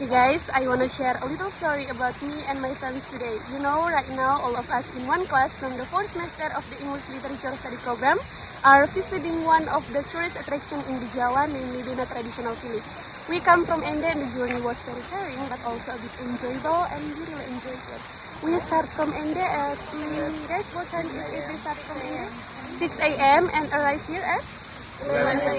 Okay guys, I want to share a little story about me and my friends today. You know, right now all of us in one class from the 4th semester of the English Literature Study Program are visiting one of the tourist attractions in the Jawa, namely Bena Traditional Village. We come from Ende and the journey was very tiring but also a bit enjoyable and we really enjoyed it. We start from Ende at, guys, what time is we start from Ende? 6 a.m. and arrive here at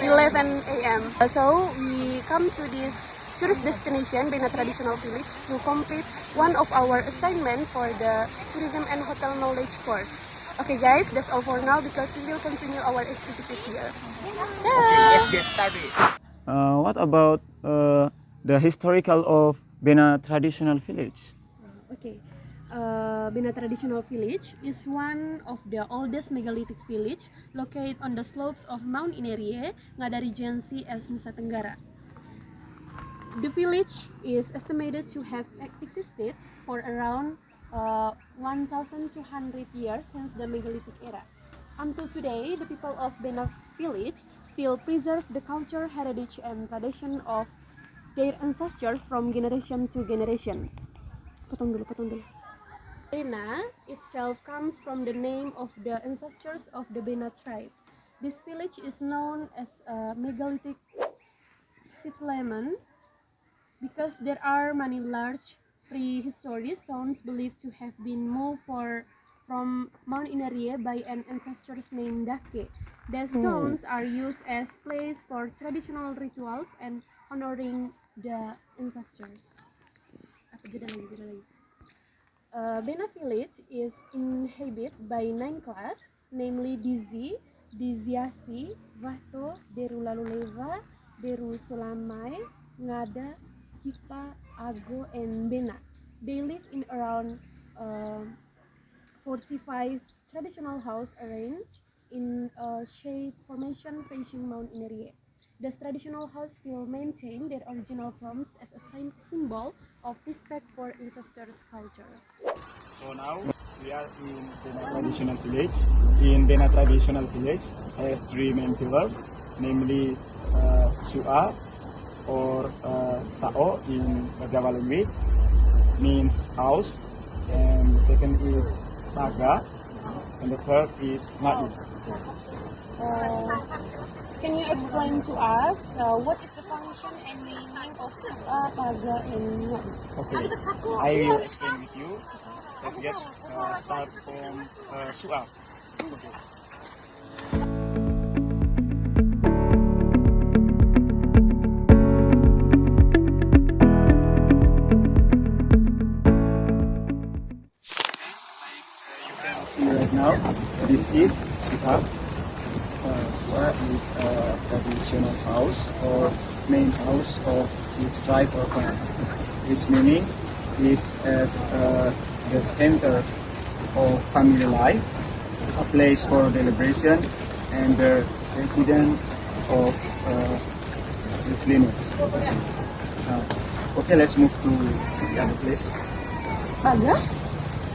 11 a.m. So we come to this tourist destination, Bena Traditional Village, to complete one of our assignment for the Tourism and Hotel Knowledge course. Okay guys, that's all for now because we will continue our activities here. Let's get started. What about the historical of Bena Traditional Village? Okay, Bena Traditional Village is one of the oldest megalithic village located on the slopes of Mount Inerie, Ngada Regency as Nusa Tenggara. The village is estimated to have existed for around 1,200 years since the megalithic era. Until today, the people of Bena village still preserve the culture, heritage, and tradition of their ancestors from generation to generation. Potong dulu. Bena itself comes from the name of the ancestors of the Bena tribe. This village is known as a megalithic settlement because there are many large prehistoric stones believed to have been moved from Mount Inerie by an ancestor named Dake. The stones are used as place for traditional rituals and honoring the ancestors. Bena village is inhabited by 9 class, namely Dizi, Diziasi, Vato, Deru Laluleva, Deru Sulamai, Ngada, Kipa, Ago, and Bena. They live in around 45 traditional houses arranged in a shade formation facing Mount Inerie. These traditional houses still maintain their original forms as a symbol of respect for ancestors' culture. So now we are in Bena Traditional Village. In Bena Traditional Village has 3 main pillars, namely Su'a or Sao in Jawa language, means house, and the second is Paga, and the third is Ngadu. Can you explain to us what is the function and meaning of Su'a, Paga, and Ngadu? Okay, I will explain with you. Let's get start from Su'a. Okay. You can see right now, this is Su'a. Su'a is a traditional house or main house of each tribe or clan. Its meaning is as the center of family life, a place for deliberation, and the resident of its lineage. Okay, let's move to the other place. Paga?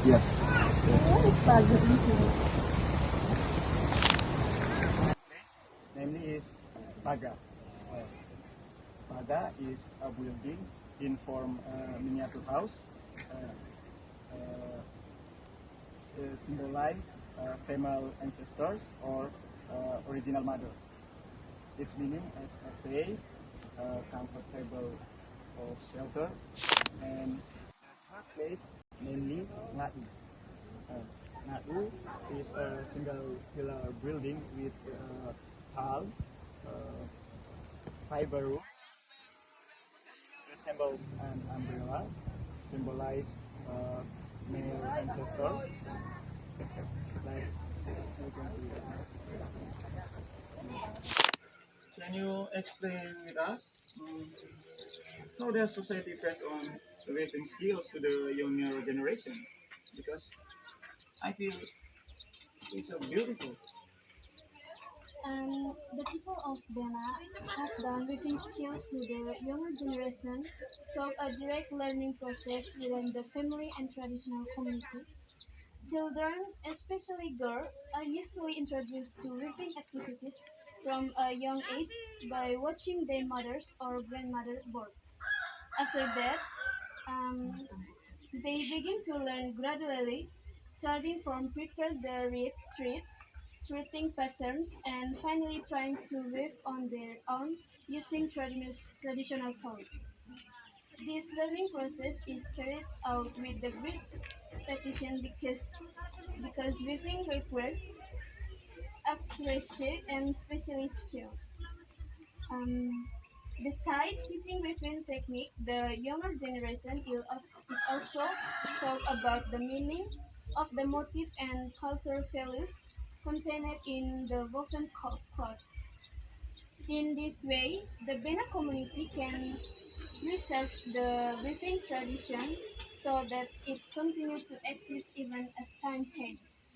Yes. What is Paga? Namely is Paga. Paga is a building in form miniature house. Symbolize female ancestors or original mother. Its meaning as a safe, comfortable of shelter, and the third place mainly Ngadu. Ngadu is a single pillar building with palm, fiber roof, resembles an umbrella, symbolize male ancestors. Like you can see. Can you explain with us how the society pass on the writing skills to the younger generation? Because I feel it's so beautiful. And the people of Bena has done writing skill to the younger generation through a direct learning process within the family and traditional community. Children, especially girls, are usually introduced to reading activities from a young age by watching their mothers or grandmother work. After that, they begin to learn gradually, starting from prepare the reed threads, treating patterns, and finally trying to weave on their own using traditional tools. This learning process is carried out with the great precision because weaving requires accuracy and specialist skills. Um, Besides teaching weaving technique, the younger generation is also taught about the meaning of the motif and cultural values contained in the woven cloth. In this way, the Bena community can preserve the weaving tradition so that it continues to exist even as time changes.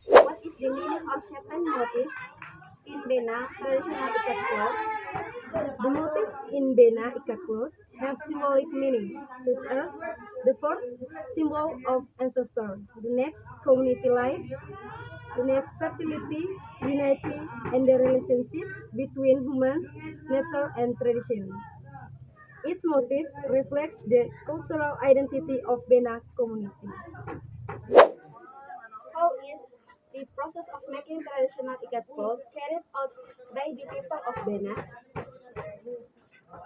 What is the meaning of Chapin motif in Bena traditional ikat cloth? The motifs in Bena ikat cloth have symbolic meanings, such as the first symbol of ancestor, the next community life, the next fertility, unity, and the relationship between humans, nature, and tradition. Each motif reflects the cultural identity of Bena community. How is the process of making traditional ikat cloth carried out by the people of Bena?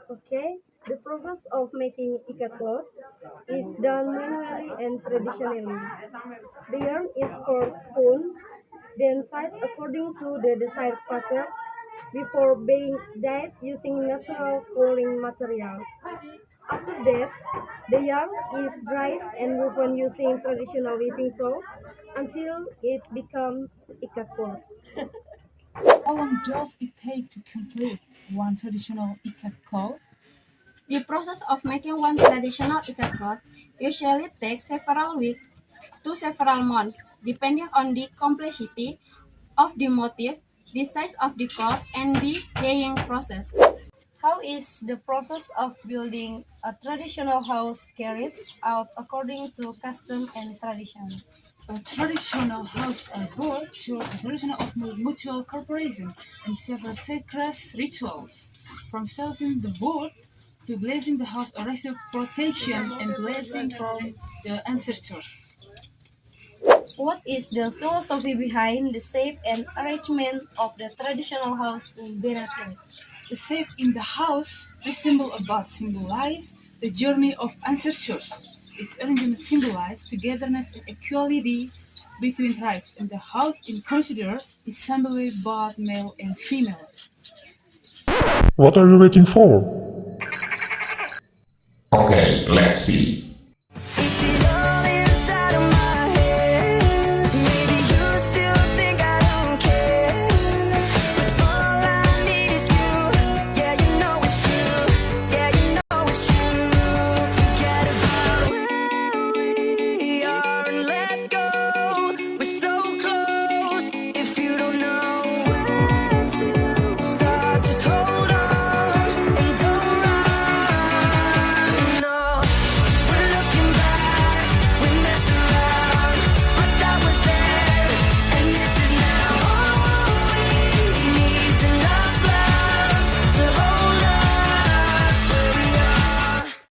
Okay, the process of making ikat cloth is done manually and traditionally. The yarn is first spun, then tied according to the desired pattern before being dyed using natural coloring materials. After that, the yarn is dried and woven using traditional weaving tools until it becomes ikat cloth. How long does it take to complete one traditional ikat cloth? The process of making one traditional ikat cloth usually takes several weeks to several months, depending on the complexity of the motif, the size of the cloth, and the dyeing process. How is the process of building a traditional house carried out according to custom and tradition? A traditional house are built through a tradition of mutual cooperation and several sacred rituals, from selling the wood to blessing the house or receive protection and blessing from the ancestors. What is the philosophy behind the shape and arrangement of the traditional house in Bena village? The shape in the house symbolize the journey of ancestors. Its arrangement symbolizes togetherness and equality between tribes, and the house in consider is assembly both male and female. What are you waiting for? Okay, let's see.